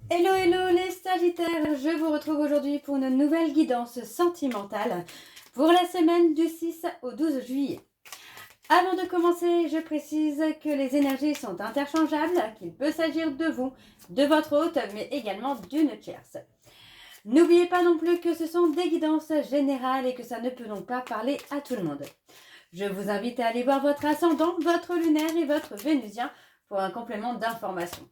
Hello, hello les Sagittaires, je vous retrouve aujourd'hui pour une nouvelle guidance sentimentale pour la semaine du 6 au 12 juillet. Avant de commencer, je précise que les énergies sont interchangeables, qu'il peut s'agir de vous, de votre hôte, mais également d'une tierce. N'oubliez pas non plus que ce sont des guidances générales et que ça ne peut donc pas parler à tout le monde. Je vous invite à aller voir votre ascendant, votre lunaire et votre vénusien pour un complément d'information.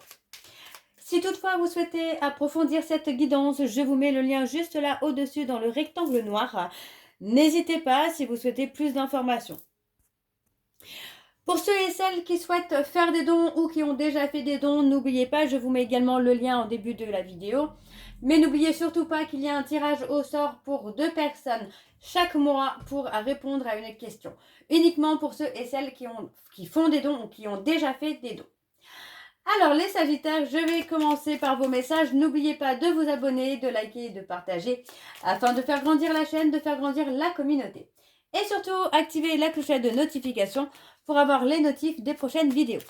Si toutefois vous souhaitez approfondir cette guidance, je vous mets le lien juste là au-dessus dans le rectangle noir. N'hésitez pas si vous souhaitez plus d'informations. Pour ceux et celles qui souhaitent faire des dons ou qui ont déjà fait des dons, n'oubliez pas, je vous mets également le lien en début de la vidéo. Mais n'oubliez surtout pas qu'il y a un tirage au sort pour 2 personnes chaque mois pour répondre à une question. Uniquement pour ceux et celles qui font des dons ou qui ont déjà fait des dons. Alors les Sagittaires, je vais commencer par vos messages. N'oubliez pas de vous abonner, de liker et de partager afin de faire grandir la chaîne, de faire grandir la communauté. Et surtout, activez la clochette de notification pour avoir les notifs des prochaines vidéos.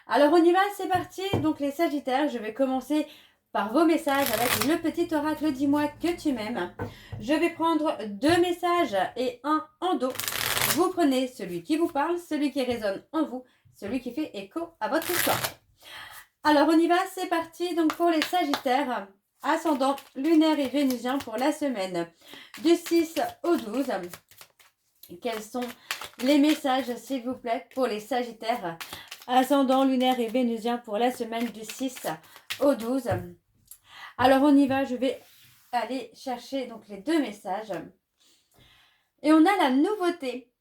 Alors on y va, c'est parti. Donc les Sagittaires, je vais commencer par vos messages avec le petit oracle Dis-moi que tu m'aimes. Je vais prendre 2 messages et un en dos. Vous prenez celui qui vous parle, celui qui résonne en vous, celui qui fait écho à votre histoire. Alors on y va, c'est parti donc pour les Sagittaires, ascendant lunaire et vénusien pour la semaine du 6 au 12. Quels sont les messages s'il vous plaît pour les Sagittaires, ascendant lunaire et vénusien pour la semaine du 6 au 12. Alors on y va, je vais aller chercher donc les 2 messages. Et on a la nouveauté.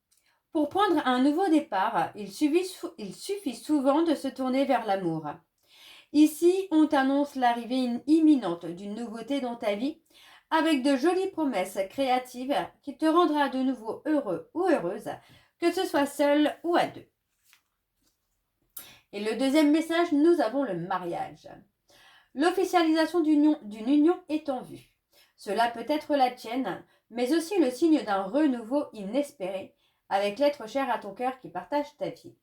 Pour prendre un nouveau départ, il suffit souvent de se tourner vers l'amour. Ici, on t'annonce l'arrivée imminente d'une nouveauté dans ta vie, avec de jolies promesses créatives qui te rendra de nouveau heureux ou heureuse, que ce soit seul ou à deux. Et le deuxième message, nous avons le mariage. L'officialisation d'une union est en vue. Cela peut être la tienne, mais aussi le signe d'un renouveau inespéré, avec l'être cher à ton cœur qui partage ta vie.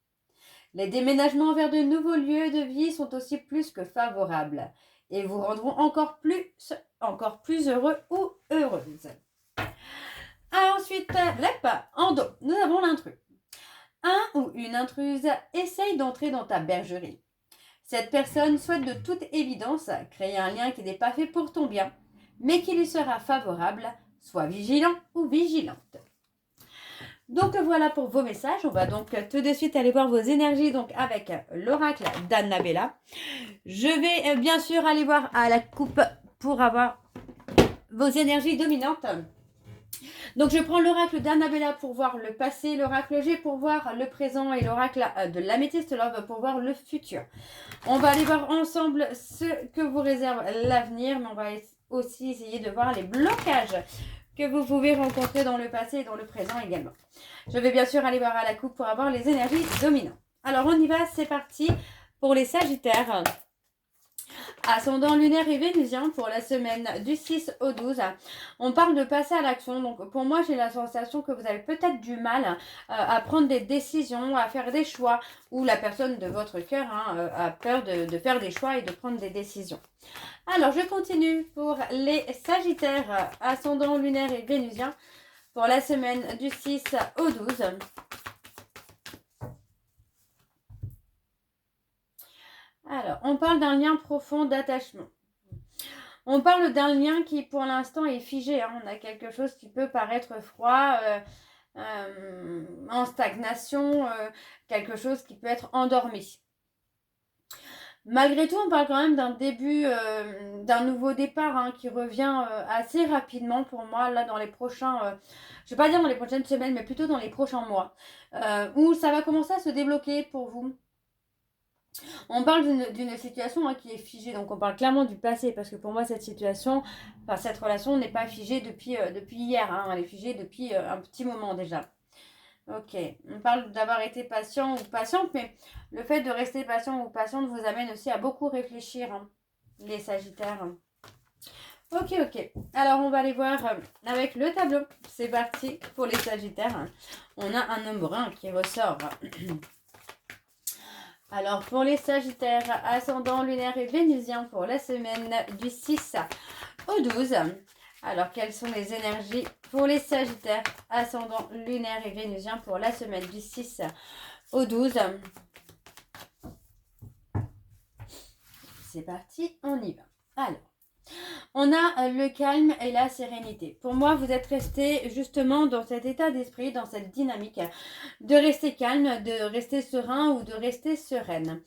Les déménagements vers de nouveaux lieux de vie sont aussi plus que favorables et vous rendront encore plus heureux ou heureuse. Ensuite, en dos, nous avons l'intrus. Un ou une intruse essaye d'entrer dans ta bergerie. Cette personne souhaite de toute évidence créer un lien qui n'est pas fait pour ton bien, mais qui lui sera favorable. Sois vigilant ou vigilante. Donc voilà pour vos messages. On va donc tout de suite aller voir vos énergies donc avec l'oracle d'Annabella. Je vais bien sûr aller voir à la coupe pour avoir vos énergies dominantes. Donc je prends l'oracle d'Annabella pour voir le passé, l'oracle G pour voir le présent et l'oracle de l'améthyste Love pour voir le futur. On va aller voir ensemble ce que vous réserve l'avenir, mais on va aussi essayer de voir les blocages que vous pouvez rencontrer dans le passé et dans le présent également. Je vais bien sûr aller voir à la coupe pour avoir les énergies dominantes. Alors on y va, c'est parti pour les Sagittaires. Ascendant lunaire et vénusien pour la semaine du 6 au 12. On parle de passer à l'action. Donc pour moi, j'ai la sensation que vous avez peut-être du mal à prendre des décisions, à faire des choix, ou la personne de votre cœur a peur de faire des choix et de prendre des décisions. Alors, je continue pour les Sagittaires, ascendant lunaire et vénusien pour la semaine du 6 au 12. Alors, on parle d'un lien profond d'attachement. On parle d'un lien qui, pour l'instant, est figé. On a quelque chose qui peut paraître froid, en stagnation, quelque chose qui peut être endormi. Malgré tout, on parle quand même d'un début, d'un nouveau départ qui revient assez rapidement pour moi, là, dans les prochains... je ne vais pas dire dans les prochaines semaines, mais plutôt dans les prochains mois, où ça va commencer à se débloquer pour vous. On parle d'une situation qui est figée, donc on parle clairement du passé, parce que pour moi cette situation, enfin cette relation n'est pas figée depuis hier, elle est figée depuis un petit moment déjà. Ok, on parle d'avoir été patient ou patiente, mais le fait de rester patient ou patiente vous amène aussi à beaucoup réfléchir, les Sagittaires. Ok, alors on va aller voir avec le tableau, c'est parti pour les Sagittaires. On a un nombre 1 qui ressort. Alors, pour les Sagittaires, ascendant lunaire et vénusien pour la semaine du 6 au 12. Alors, quelles sont les énergies pour les Sagittaires, ascendant lunaire et vénusien pour la semaine du 6 au 12. C'est parti, on y va. Alors, on a le calme et la sérénité. Pour moi, vous êtes resté justement dans cet état d'esprit, dans cette dynamique de rester calme, de rester serein ou de rester sereine.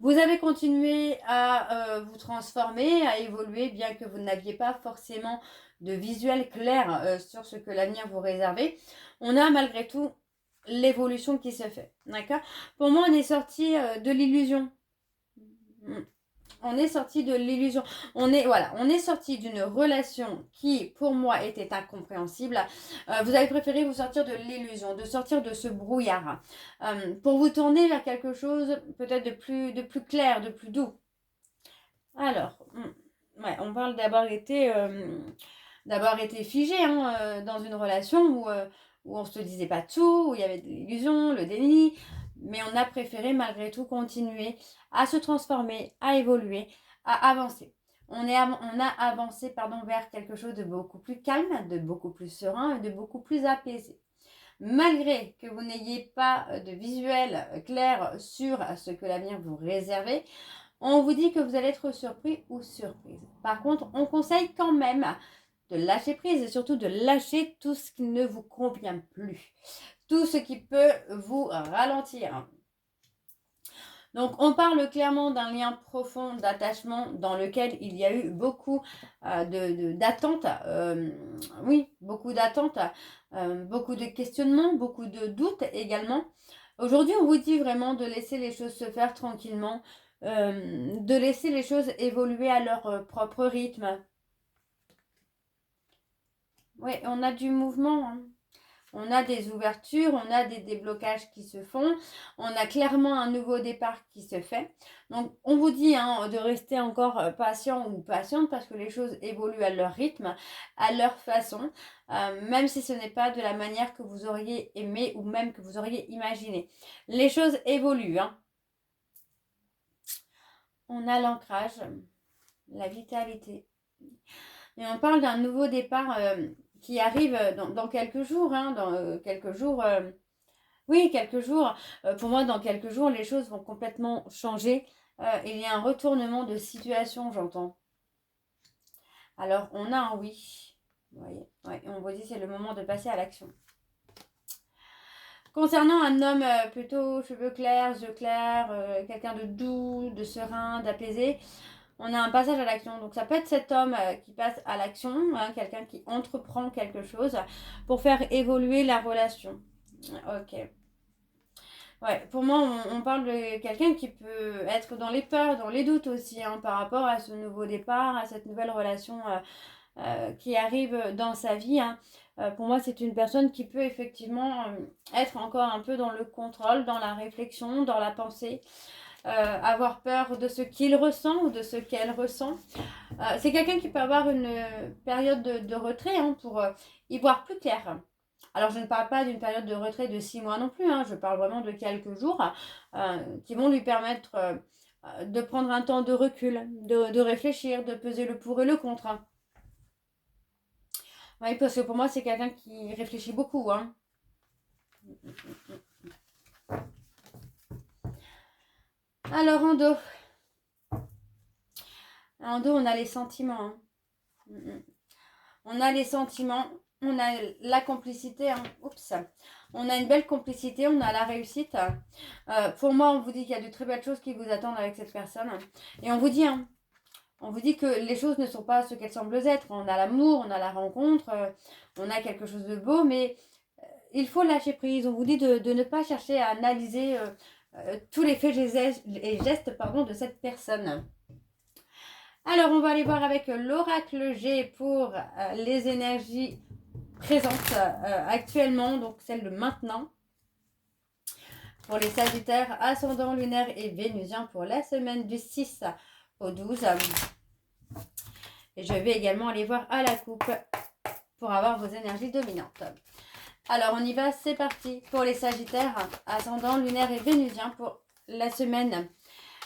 Vous avez continué à vous transformer, à évoluer, bien que vous n'aviez pas forcément de visuel clair sur ce que l'avenir vous réservait. On a malgré tout l'évolution qui se fait. D'accord? Pour moi, on est sorti de l'illusion. On est sorti de l'illusion. On est sorti d'une relation qui, pour moi, était incompréhensible. Vous avez préféré vous sortir de l'illusion, de sortir de ce brouillard, pour vous tourner vers quelque chose peut-être de plus clair, de plus doux. Alors, ouais, on parle d'avoir été figé dans une relation où on ne se disait pas tout, où il y avait de l'illusion, le déni, mais on a préféré malgré tout continuer à se transformer, à évoluer, à avancer. On a avancé vers quelque chose de beaucoup plus calme, de beaucoup plus serein et de beaucoup plus apaisé. Malgré que vous n'ayez pas de visuel clair sur ce que l'avenir vous réservait, on vous dit que vous allez être surpris ou surprise. Par contre, on conseille quand même de lâcher prise et surtout de lâcher tout ce qui ne vous convient plus. Tout ce qui peut vous ralentir. Donc, on parle clairement d'un lien profond d'attachement dans lequel il y a eu beaucoup d'attentes. Oui, beaucoup d'attentes, beaucoup de questionnements, beaucoup de doutes également. Aujourd'hui, on vous dit vraiment de laisser les choses se faire tranquillement, de laisser les choses évoluer à leur propre rythme. Oui, on a du mouvement. On a des ouvertures, on a des déblocages qui se font, on a clairement un nouveau départ qui se fait. Donc, on vous dit de rester encore patient ou patiente parce que les choses évoluent à leur rythme, à leur façon, même si ce n'est pas de la manière que vous auriez aimé ou même que vous auriez imaginé. Les choses évoluent. On a l'ancrage, la vitalité. Et on parle d'un nouveau départ qui arrive dans quelques jours. Dans quelques jours. Oui, quelques jours. Pour moi, dans quelques jours, les choses vont complètement changer. Il y a un retournement de situation, j'entends. Alors, on a un oui. Vous voyez, ouais, on vous dit c'est le moment de passer à l'action. Concernant un homme plutôt cheveux clairs, yeux clairs, quelqu'un de doux, de serein, d'apaisé, on a un passage à l'action. Donc ça peut être cet homme qui passe à l'action, quelqu'un qui entreprend quelque chose pour faire évoluer la relation. Ok. Ouais, pour moi, on parle de quelqu'un qui peut être dans les peurs, dans les doutes aussi, par rapport à ce nouveau départ, à cette nouvelle relation qui arrive dans sa vie. Pour moi, c'est une personne qui peut effectivement être encore un peu dans le contrôle, dans la réflexion, dans la pensée. Avoir peur de ce qu'il ressent ou de ce qu'elle ressent. C'est quelqu'un qui peut avoir une période de retrait pour y voir plus clair. Alors, je ne parle pas d'une période de retrait de 6 mois non plus, je parle vraiment de quelques jours qui vont lui permettre de prendre un temps de recul, de réfléchir, de peser le pour et le contre. Oui, parce que pour moi, c'est quelqu'un qui réfléchit beaucoup. Alors, en dos. En dos, on a les sentiments. On a les sentiments, on a la complicité. Oups. On a une belle complicité, on a la réussite. Pour moi, on vous dit qu'il y a de très belles choses qui vous attendent avec cette personne. Et on vous dit que les choses ne sont pas ce qu'elles semblent être. On a l'amour, on a la rencontre, on a quelque chose de beau, mais il faut lâcher prise. On vous dit de ne pas chercher à analyser tous les faits et gestes de cette personne. Alors, on va aller voir avec l'oracle G pour les énergies présentes actuellement, donc celle de maintenant. Pour les Sagittaires, ascendant lunaire et vénusien pour la semaine du 6 au 12. Et je vais également aller voir à la coupe pour avoir vos énergies dominantes. Alors, on y va, c'est parti. Pour les Sagittaires, ascendant lunaire et vénusien pour la semaine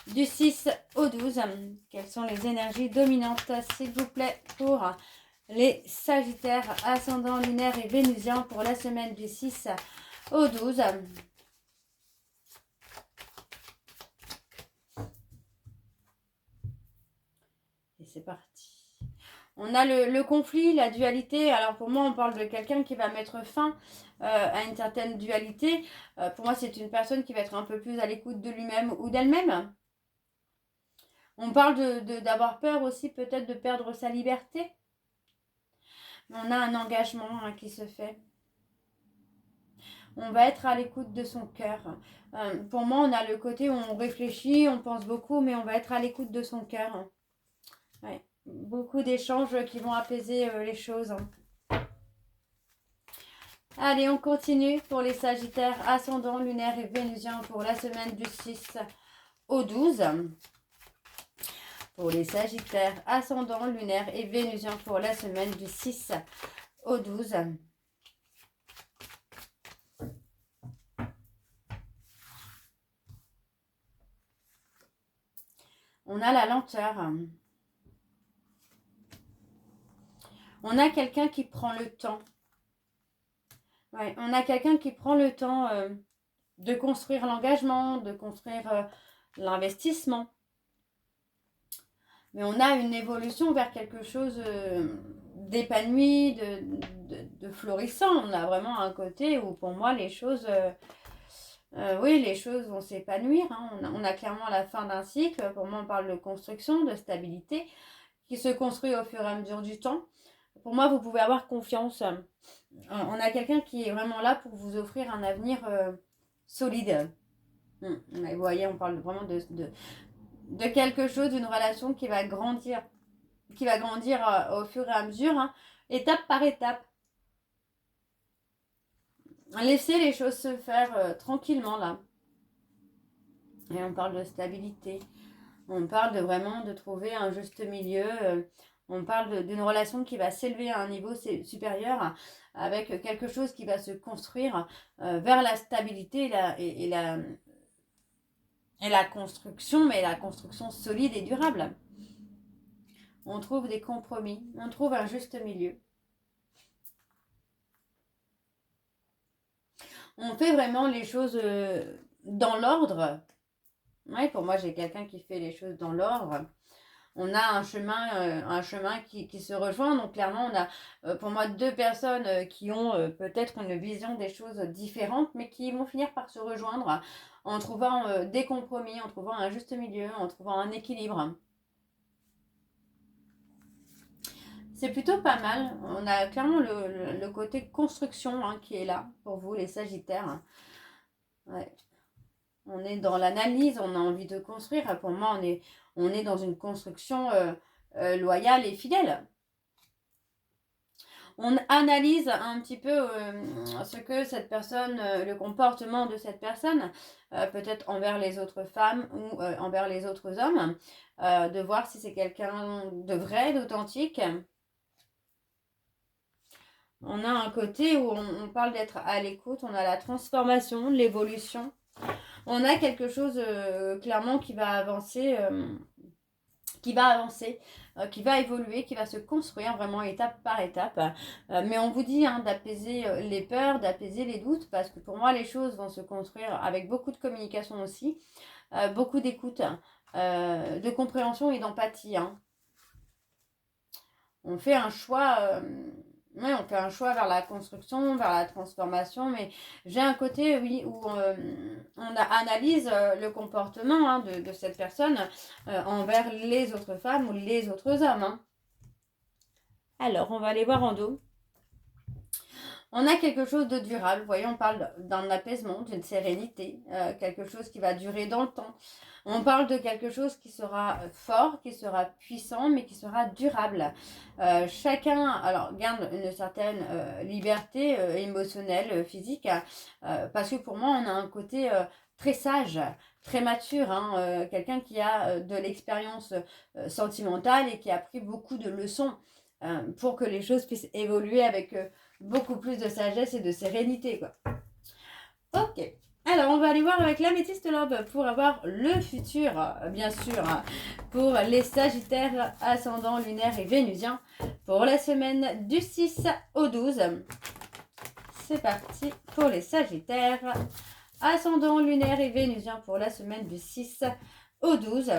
du 6 au 12. Quelles sont les énergies dominantes, s'il vous plaît, pour les Sagittaires, ascendant lunaire et vénusien pour la semaine du 6 au 12. Et c'est parti. On a le conflit, la dualité. Alors pour moi, on parle de quelqu'un qui va mettre fin à une certaine dualité. Pour moi, c'est une personne qui va être un peu plus à l'écoute de lui-même ou d'elle-même. On parle d'avoir peur aussi peut-être de perdre sa liberté. On a un engagement qui se fait. On va être à l'écoute de son cœur. Pour moi, on a le côté où on réfléchit, on pense beaucoup, mais on va être à l'écoute de son cœur. Ouais. Beaucoup d'échanges qui vont apaiser les choses. Allez, on continue pour les Sagittaires, ascendant lunaire et vénusien pour la semaine du 6 au 12. Pour les Sagittaires, ascendant lunaire et vénusien pour la semaine du 6 au 12. On a la lenteur. On a quelqu'un qui prend le temps. Ouais, on a quelqu'un qui prend le temps de construire l'engagement, de construire l'investissement. Mais on a une évolution vers quelque chose d'épanoui, de florissant. On a vraiment un côté où pour moi les choses, oui, les choses vont s'épanouir. Hein. On a clairement la fin d'un cycle. Pour moi, on parle de construction, de stabilité, qui se construit au fur et à mesure du temps. Pour moi, vous pouvez avoir confiance. On a quelqu'un qui est vraiment là pour vous offrir un avenir solide. Vous voyez, on parle vraiment de quelque chose, d'une relation qui va grandir au fur et à mesure, hein, étape par étape. Laissez les choses se faire tranquillement là. Et on parle de stabilité. On parle vraiment de trouver un juste milieu. On parle d'une relation qui va s'élever à un niveau supérieur avec quelque chose qui va se construire vers la stabilité et la construction, mais la construction solide et durable. On trouve des compromis, on trouve un juste milieu. On fait vraiment les choses dans l'ordre. Ouais, pour moi, j'ai quelqu'un qui fait les choses dans l'ordre. On a un chemin qui se rejoint. Donc clairement, on a pour moi deux personnes qui ont peut-être une vision des choses différentes, mais qui vont finir par se rejoindre en trouvant des compromis, en trouvant un juste milieu, en trouvant un équilibre. C'est plutôt pas mal. On a clairement le côté construction qui est là pour vous, les Sagittaires. Ouais. On est dans l'analyse, on a envie de construire. Pour moi, on est dans une construction loyale et fidèle. On analyse un petit peu ce que cette personne, le comportement de cette personne, peut-être envers les autres femmes ou envers les autres hommes, de voir si c'est quelqu'un de vrai, d'authentique. On a un côté où on parle d'être à l'écoute, on a la transformation, l'évolution. On a quelque chose clairement qui va avancer, qui va évoluer, qui va se construire vraiment étape par étape. Mais on vous dit d'apaiser les peurs, d'apaiser les doutes, parce que pour moi, les choses vont se construire avec beaucoup de communication aussi, beaucoup d'écoute, de compréhension et d'empathie. On fait un choix... on fait un choix vers la construction, vers la transformation, mais j'ai un côté, oui, où on analyse le comportement de cette personne envers les autres femmes ou les autres hommes. Alors, on va aller voir en dos. On a quelque chose de durable, vous voyez, on parle d'un apaisement, d'une sérénité, quelque chose qui va durer dans le temps. On parle de quelque chose qui sera fort, qui sera puissant, mais qui sera durable. Chacun garde une certaine liberté émotionnelle, physique, parce que pour moi, on a un côté très sage, très mature, quelqu'un qui a de l'expérience sentimentale et qui a pris beaucoup de leçons pour que les choses puissent évoluer avec beaucoup plus de sagesse et de sérénité, quoi. Ok, Alors, on va aller voir avec l'améthyste love pour avoir le futur, bien sûr, pour les Sagittaires, ascendant lunaire et vénusien, pour la semaine du 6 au 12. C'est parti pour les Sagittaires, ascendant lunaire et vénusien, pour la semaine du 6 au 12.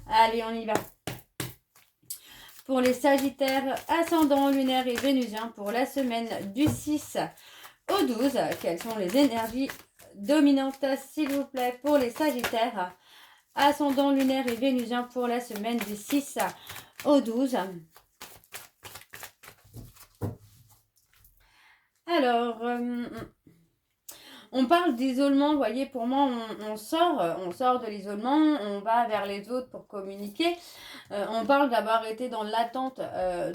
Allez, on y va. Pour les Sagittaires, ascendant lunaire et vénusien, pour la semaine du 6 au 12. Quelles sont les énergies dominantes, s'il vous plaît, pour les Sagittaires, ascendant lunaire et vénusien, pour la semaine du 6 au 12. Alors, on parle d'isolement, vous voyez, pour moi, on sort de l'isolement, on va vers les autres pour communiquer. On parle d'avoir été dans l'attente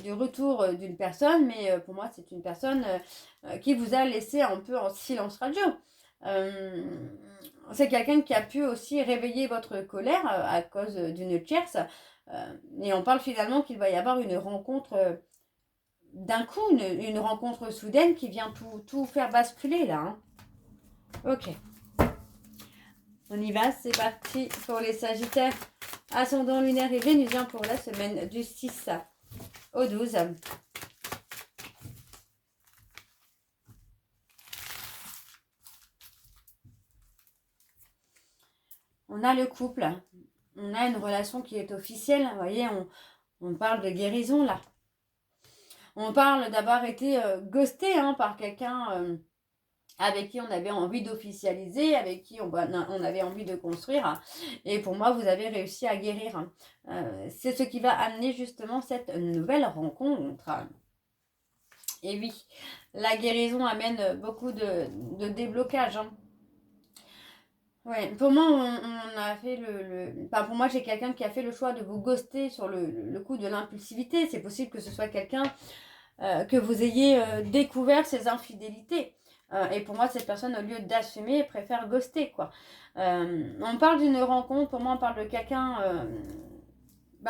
du retour d'une personne, mais pour moi, c'est une personne qui vous a laissé un peu en silence radio. C'est quelqu'un qui a pu aussi réveiller votre colère à cause d'une tierce. Et on parle finalement qu'il va y avoir une rencontre d'un coup, une rencontre soudaine qui vient tout faire basculer là. Hein. Ok. On y va, c'est parti pour les Sagittaires, ascendant lunaire et vénusien, pour la semaine du 6 au 12. On a le couple, on a une relation qui est officielle, vous voyez, on parle de guérison là. On parle d'avoir été ghosté par quelqu'un avec qui on avait envie d'officialiser, avec qui on avait envie de construire. Et pour moi, vous avez réussi à guérir. C'est ce qui va amener justement cette nouvelle rencontre. Et oui, la guérison amène beaucoup de déblocage. Ouais, pour moi, on a fait Enfin, pour moi, j'ai quelqu'un qui a fait le choix de vous ghoster sur le coup de l'impulsivité. C'est possible que ce soit quelqu'un que vous ayez découvert ses infidélités. Et pour moi, cette personne, au lieu d'assumer, préfère ghoster, quoi. On parle d'une rencontre, pour moi, on parle de quelqu'un...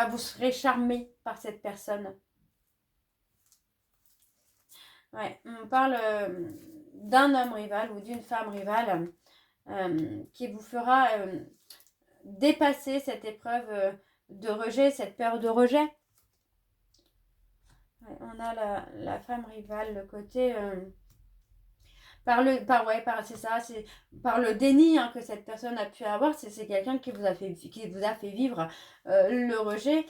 vous serez charmé par cette personne. Ouais, on parle d'un homme rival ou d'une femme rivale qui vous fera dépasser cette épreuve de rejet, cette peur de rejet. Ouais, on a la femme rivale, le côté... c'est ça, c'est par le déni que cette personne a pu avoir, c'est quelqu'un qui vous a fait vivre le rejet,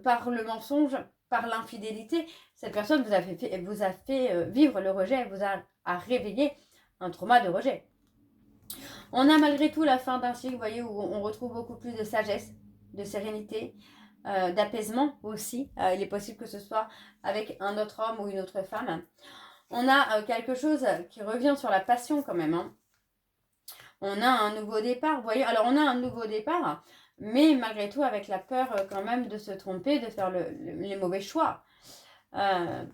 par le mensonge, par l'infidélité. Cette personne vous a fait vivre le rejet, elle vous a réveillé un trauma de rejet. On a malgré tout la fin d'un cycle, vous voyez, où on retrouve beaucoup plus de sagesse, de sérénité, d'apaisement aussi. Il est possible que ce soit avec un autre homme ou une autre femme. On a quelque chose qui revient sur la passion quand même. Hein. On a un nouveau départ, vous voyez. Alors, on a un nouveau départ, mais malgré tout, avec la peur quand même de se tromper, de faire les mauvais choix.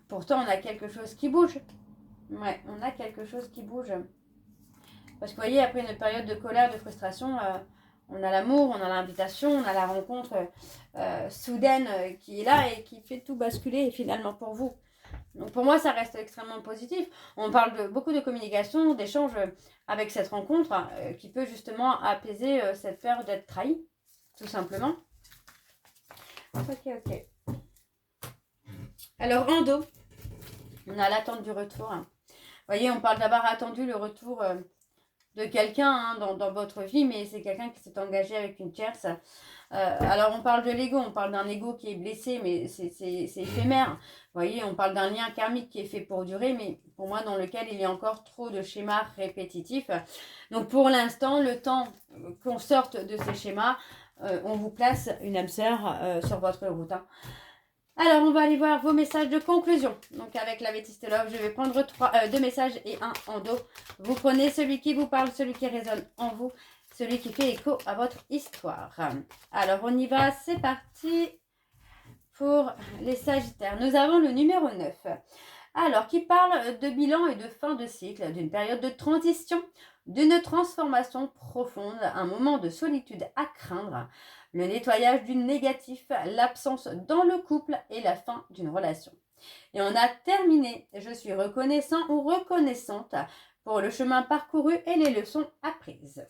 Pourtant, on a quelque chose qui bouge. Ouais, on a quelque chose qui bouge. Parce que vous voyez, après une période de colère, de frustration, on a l'amour, on a l'invitation, on a la rencontre soudaine qui est là et qui fait tout basculer finalement pour vous. Donc pour moi, ça reste extrêmement positif. On parle de beaucoup de communication, d'échange avec cette rencontre qui peut justement apaiser cette peur d'être trahi, tout simplement. Ok. Alors en dos, on a l'attente du retour. Vous voyez, on parle d'avoir attendu le retour de quelqu'un dans votre vie, mais c'est quelqu'un qui s'est engagé avec une tierce. Alors on parle de l'ego, on parle d'un ego qui est blessé, mais c'est éphémère. Vous voyez, on parle d'un lien karmique qui est fait pour durer, mais pour moi dans lequel il y a encore trop de schémas répétitifs. Donc pour l'instant, le temps qu'on sorte de ces schémas, on vous place une âme sœur sur votre route. Hein. Alors, on va aller voir vos messages de conclusion. Donc, avec l'améthyste love, je vais prendre 2 messages et un en dos. Vous prenez celui qui vous parle, celui qui résonne en vous, celui qui fait écho à votre histoire. Alors, on y va. C'est parti pour les Sagittaires. Nous avons le numéro 9. Alors, qui parle de bilan et de fin de cycle, d'une période de transition, d'une transformation profonde, un moment de solitude à craindre, le nettoyage du négatif, l'absence dans le couple et la fin d'une relation. Et on a terminé. Je suis reconnaissant ou reconnaissante pour le chemin parcouru et les leçons apprises.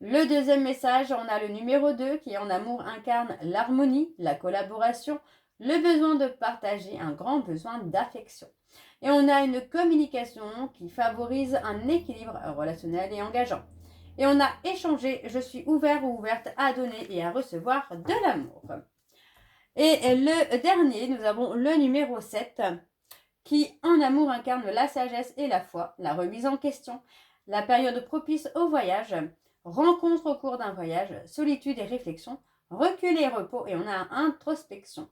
Le deuxième message, on a le numéro 2 qui en amour incarne l'harmonie, la collaboration, le besoin de partager, un grand besoin d'affection. Et on a une communication qui favorise un équilibre relationnel et engageant. Et on a échangé, je suis ouvert ou ouverte à donner et à recevoir de l'amour. Et le dernier, nous avons le numéro 7 qui en amour incarne la sagesse et la foi, la remise en question, la période propice au voyage, rencontre au cours d'un voyage, solitude et réflexion, recul et repos, et on a introspection.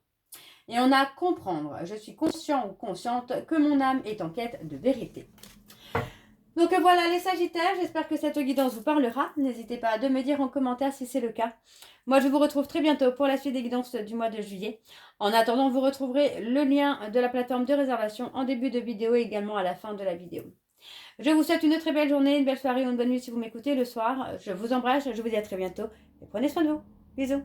Et on a comprendre, je suis conscient ou consciente que mon âme est en quête de vérité. Donc voilà les Sagittaires, j'espère que cette guidance vous parlera. N'hésitez pas à me dire en commentaire si c'est le cas. Moi je vous retrouve très bientôt pour la suite des guidances du mois de juillet. En attendant, vous retrouverez le lien de la plateforme de réservation en début de vidéo et également à la fin de la vidéo. Je vous souhaite une très belle journée, une belle soirée ou une bonne nuit si vous m'écoutez le soir. Je vous embrasse, je vous dis à très bientôt et prenez soin de vous. Bisous.